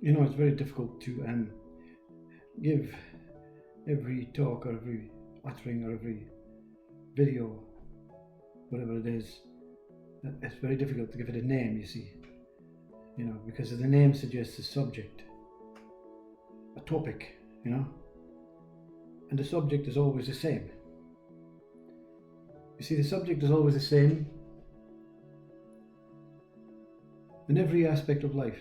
It's very difficult to give every talk or every uttering or every video, whatever it is. It's very difficult to give it a name, you see. Because the name suggests a subject, a topic, and the subject is always the same. You see, the subject is always the same in every aspect of life.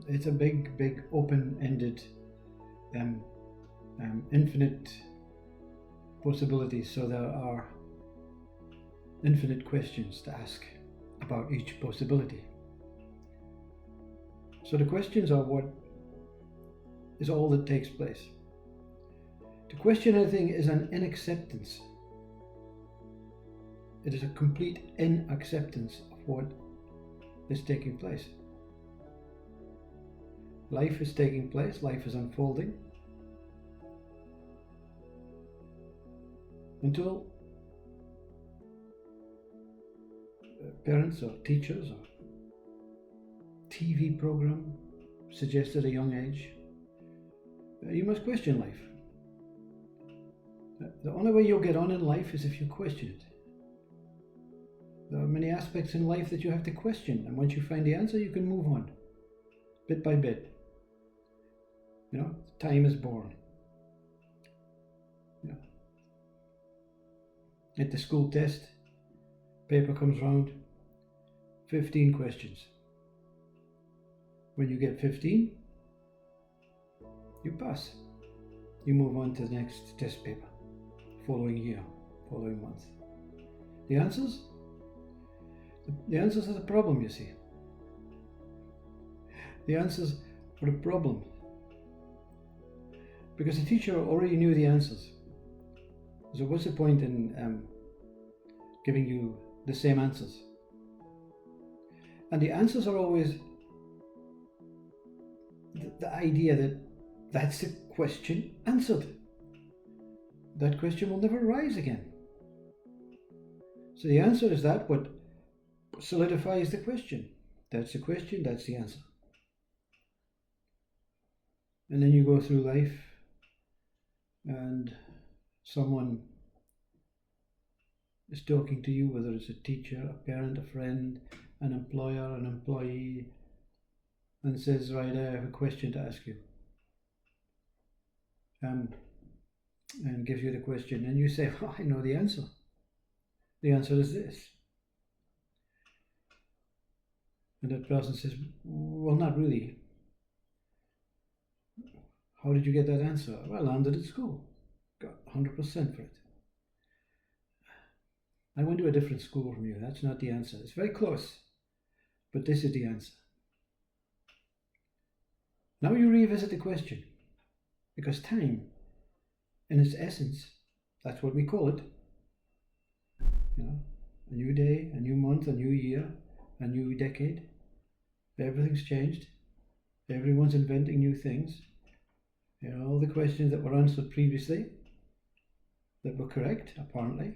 It's a big, open-ended, infinite possibilities, so there are infinite questions to ask about each possibility. So the questions are what is all that takes place. To question anything is an inacceptance. It is a complete inacceptance of what is taking place. Life is taking place, life is unfolding, until parents or teachers or TV program suggests at a young age, you must question life. The only way you'll get on in life is if you question it. There are many aspects in life that you have to question, and once you find the answer, you can move on, bit by bit. Time is born. At the school test, paper comes round, 15 questions. When you get 15, you pass. You move on to the next test paper, following year, following month. The answers? The answers are the problem, you see. The answers are the problem. Because the teacher already knew the answers. So what's the point in giving you the same answers? And the answers are always the idea that that's the question answered. That question will never rise again. So the answer is that what solidifies the question. That's the question, that's the answer. And then you go through life and someone is talking to you, whether it's a teacher, a parent, a friend, an employer, an employee, and says, right, I have a question to ask you. And gives you the question, and you say, well, I know the answer. The answer is this. And that person says, well, not really. How did you get that answer? Well, I landed at school. Got 100% for it. I went to a different school from you. That's not the answer. It's very close, but this is the answer. Now you revisit the question, because time, in its essence, that's what we call it. A new day, a new month, a new year, a new decade. Everything's changed. Everyone's inventing new things. All the questions that were answered previously, that were correct, apparently,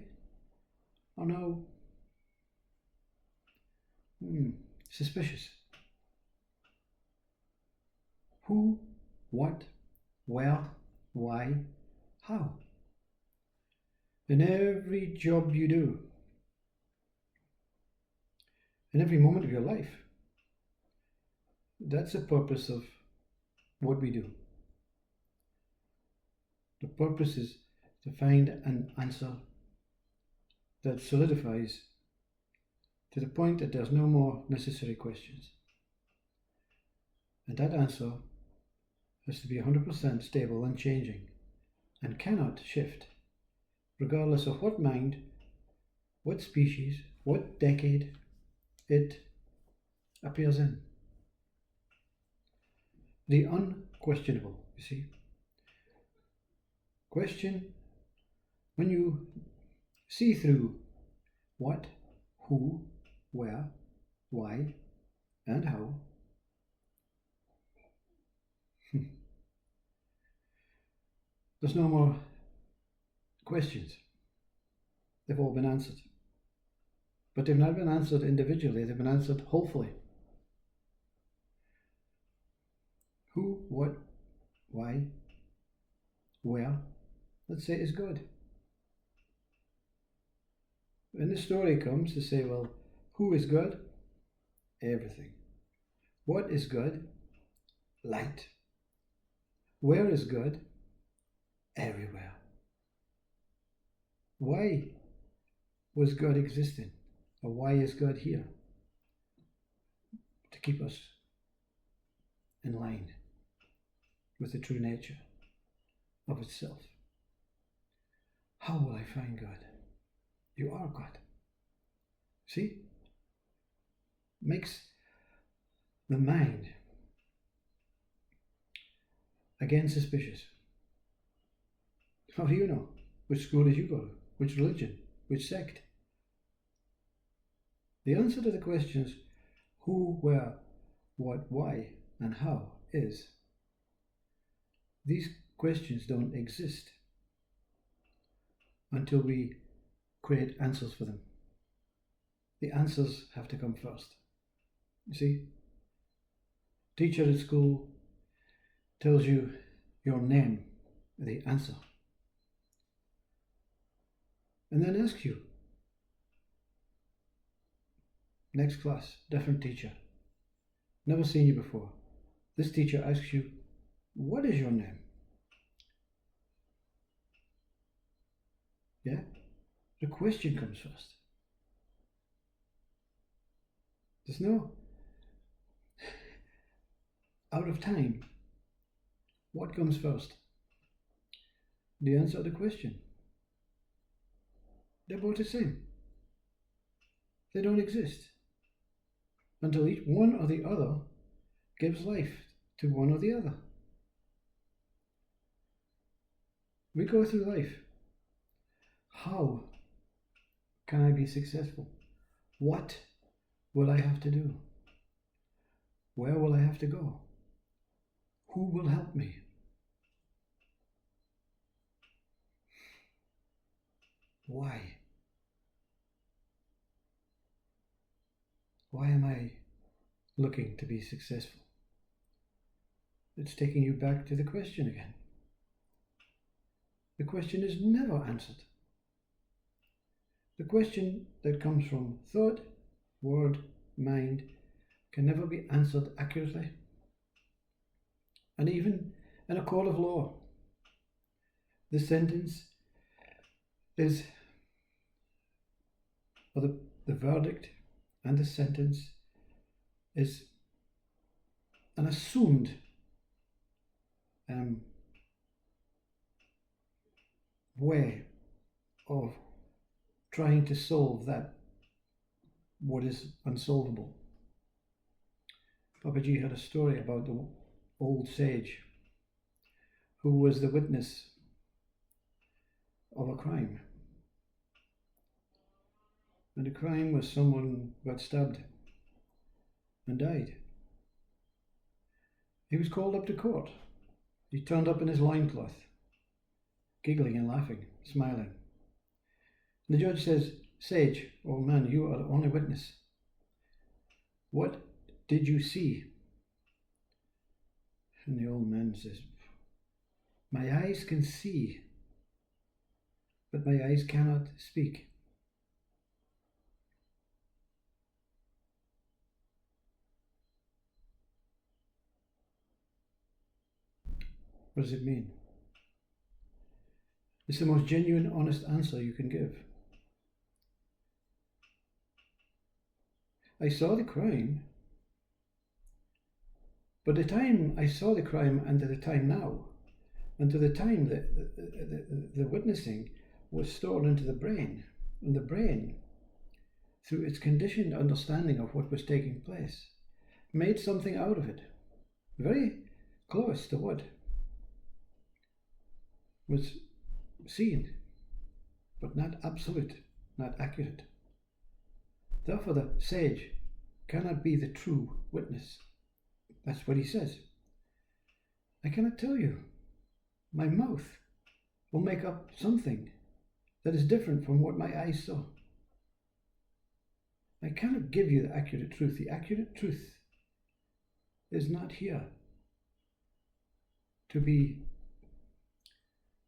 are now suspicious. Who, what, where, why, how? In every job you do, in every moment of your life, that's the purpose of what we do. The purpose is to find an answer that solidifies to the point that there's no more necessary questions. And that answer has to be 100% stable and changing, and cannot shift, regardless of what mind, what species, what decade it appears in. The unquestionable, you see. Question, when you see through what, who, where, why, and how, there's no more questions. They've all been answered. But they've not been answered individually, they've been answered wholly. what, why, where, let's say, is God. When the story comes to say, well, who is God? Everything. What is God? Light. Where is God? Everywhere. Why was God existing? Or why is God here? To keep us in line with the true nature of itself. How will I find God? You are God. See? Makes the mind again suspicious. How do you know? Which school did you go to? Which religion? Which sect? The answer to the questions who, where, what, why, and how is these questions don't exist until we create answers for them. The answers have to come first. You see? Teacher at school tells you your name, the answer, and then asks you, next class, different teacher, never seen you before. This teacher asks you, what is your name? Yeah? The question comes first. There's no out of time. What comes first? The answer to the question. They're both the same. They don't exist until each one or the other gives life to one or the other. We go through life. How can I be successful? What will I have to do? Where will I have to go? Who will help me? Why? Why am I looking to be successful? It's taking you back to the question again. The question is never answered. The question that comes from thought, word, mind can never be answered accurately. And even in a court of law, the sentence is, or the verdict and the sentence is an assumed way of trying to solve that what is unsolvable. Papaji had a story about the old sage who was the witness of a crime. And the crime was someone who got stabbed and died. He was called up to court. He turned up in his loincloth, giggling and laughing, smiling. And the judge says, "Sage, old man, you are the only witness. What did you see?" And the old man says, "My eyes can see, but my eyes cannot speak." What does it mean? It's the most genuine, honest answer you can give. I saw the crime, but the time I saw the crime and to the time now, and to the time that the witnessing was stored into the brain, and the brain, through its conditioned understanding of what was taking place, made something out of it, very close to what was seen, but not absolute, not accurate. Therefore, the sage cannot be the true witness. That's what he says. I cannot tell you. My mouth will make up something that is different from what my eyes saw. I cannot give you the accurate truth. The accurate truth is not here. to be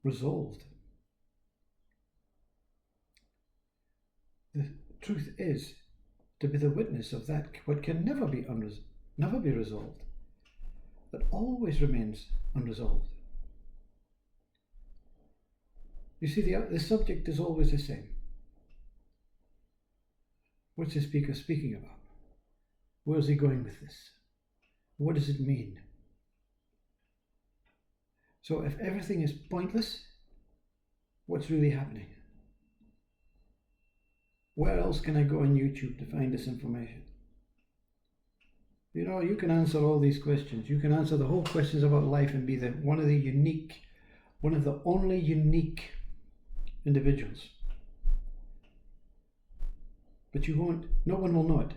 resolved. The truth is to be the witness of that what can never be resolved, that always remains unresolved. You see, the subject is always the same. What's the speaker speaking about? Where is he going with this? What does it mean? So if everything is pointless, what's really happening? Where else can I go on YouTube to find this information? You know, you can answer all these questions. You can answer the whole questions about life and be one of the only unique individuals. But no one will know it.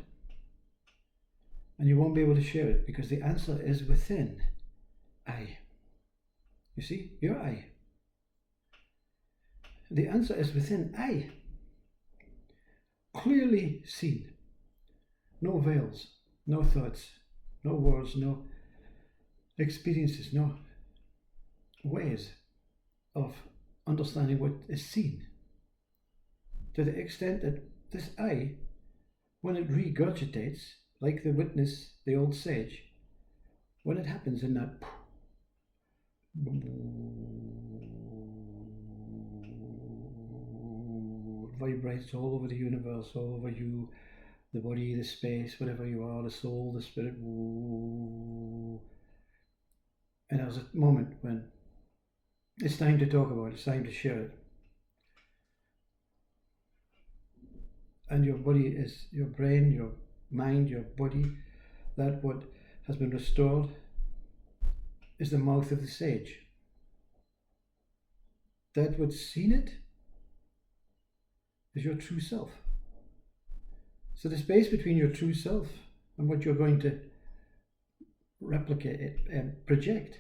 And you won't be able to share it because the answer is within I. You see, your I. The answer is within I. Clearly seen. No veils, no thoughts, no words, no experiences, no ways of understanding what is seen. To the extent that this I, when it regurgitates, like the witness, the old sage, when it happens in that vibrates all over the universe, all over you, the body, the space, whatever you are, the soul, the spirit. And there's a moment when it's time to talk about it, it's time to share it. And your body is, your brain, your mind, your body, that what has been restored is the mouth of the sage. That what's seen it is your true self. So the space between your true self and what you're going to replicate it and project,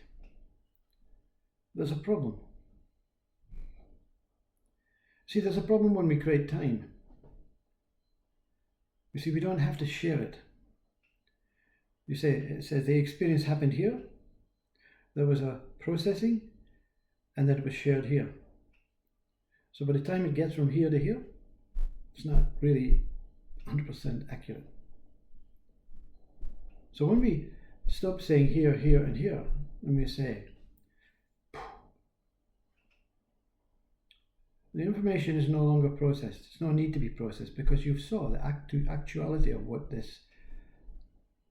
there's a problem. See, there's a problem when we create time. You see, we don't have to share it. You say, it says the experience happened here, there was a processing, and then it was shared here. So by the time it gets from here to here, it's not really 100% accurate. So when we stop saying here, here, and here, and we say, the information is no longer processed. It's no need to be processed because you saw the actuality of what this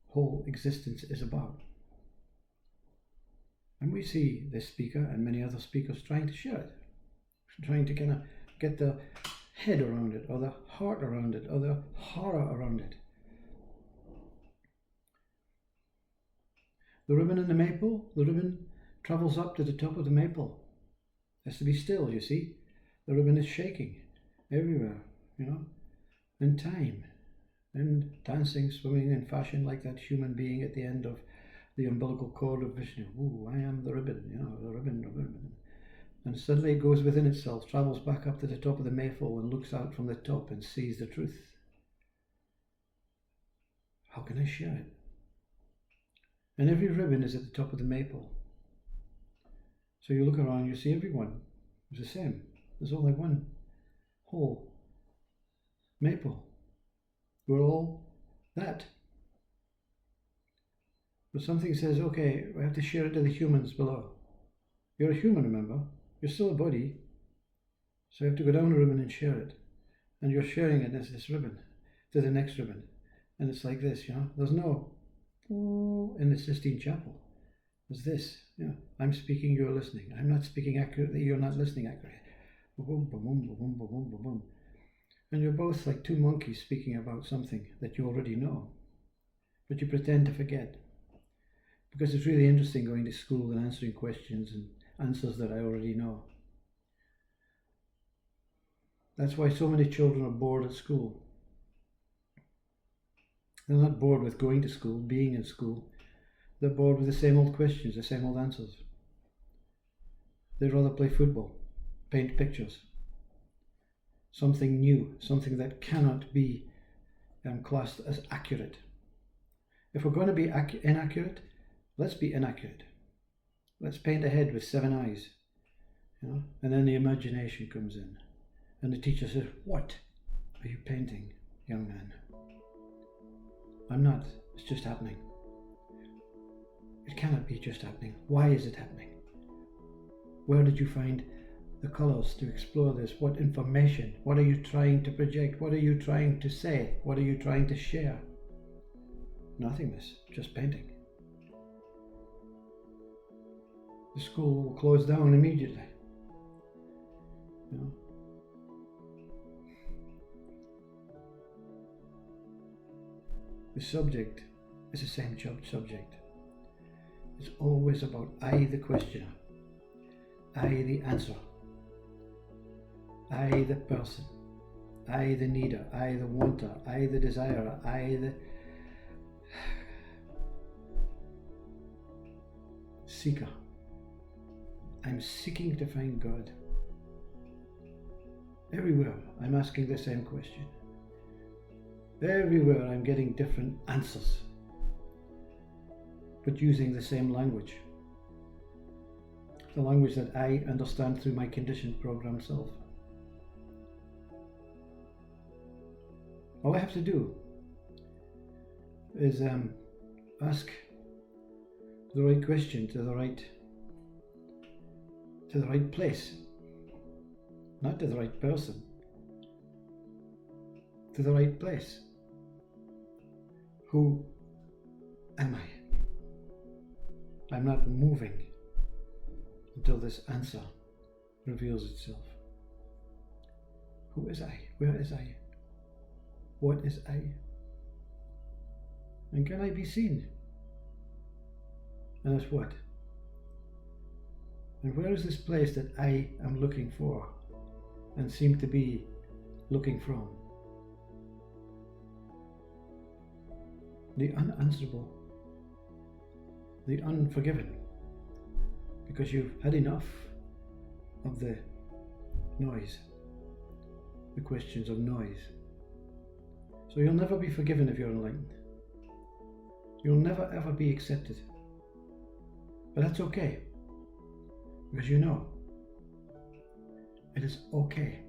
whole existence is about. And we see this speaker and many other speakers trying to share it, trying to kind of get the head around it, or the heart around it, or the horror around it. The ribbon in the maple, the ribbon travels up to the top of the maple. It has to be still, you see. The ribbon is shaking everywhere, you know, in time, and dancing, swimming in fashion like that human being at the end of the umbilical cord of Vishnu. Ooh, I am the ribbon, you know, the ribbon, the ribbon. And suddenly it goes within itself, travels back up to the top of the maple and looks out from the top and sees the truth. How can I share it? And every ribbon is at the top of the maple. So you look around, you see everyone is the same. There's only one whole maple. We're all that. But something says, okay, we have to share it to the humans below. You're a human, remember? You're still a body. So you have to go down a ribbon and share it. And you're sharing it as this ribbon to the next ribbon. And it's like this, you know. There's no in the Sistine Chapel. There's this, you know. I'm speaking, you're listening. I'm not speaking accurately, you're not listening accurately. Boom, boom, boom, boom, boom, boom, boom, boom. And you're both like two monkeys speaking about something that you already know, but you pretend to forget. Because it's really interesting going to school and answering questions and answers that I already know. That's why so many children are bored at school. They're not bored with going to school, being in school. They're bored with the same old questions, the same old answers. They'd rather play football, paint pictures. Something new, something that cannot be classed as accurate. If we're going to be inaccurate, let's be inaccurate. let's paint a head with 7 eyes, and then the imagination comes in, and the teacher says, "What are you painting, young man?" "I'm not, it's just happening." "It cannot be just happening. Why is it happening? Where did you find the colours to explore this? What information? What are you trying to project? What are you trying to say? What are you trying to share?" "Nothingness, just painting." The school will close down immediately. The subject is the same subject. It's always about I, the questioner, I, the answer, I, the person, I, the needer, I, the wanter, I, the desirer, I, the seeker. I'm seeking to find God. Everywhere I'm asking the same question. Everywhere I'm getting different answers, but using the same language. The language that I understand through my conditioned programmed self. All I have to do is ask the right question to the right place, not to the right person, to the right place. Who am I? I'm not moving until this answer reveals itself. Who is I? Where is I? What is I? And can I be seen? And as what? And where is this place that I am looking for and seem to be looking from? The unanswerable, the unforgiven, because you've had enough of the noise, the questions of noise. So you'll never be forgiven if you're enlightened. You'll never ever be accepted. But that's okay, because you know it is okay.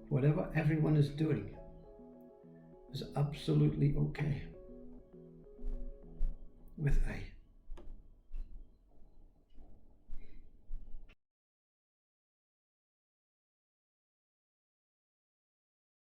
Whatever everyone is doing is absolutely okay with I.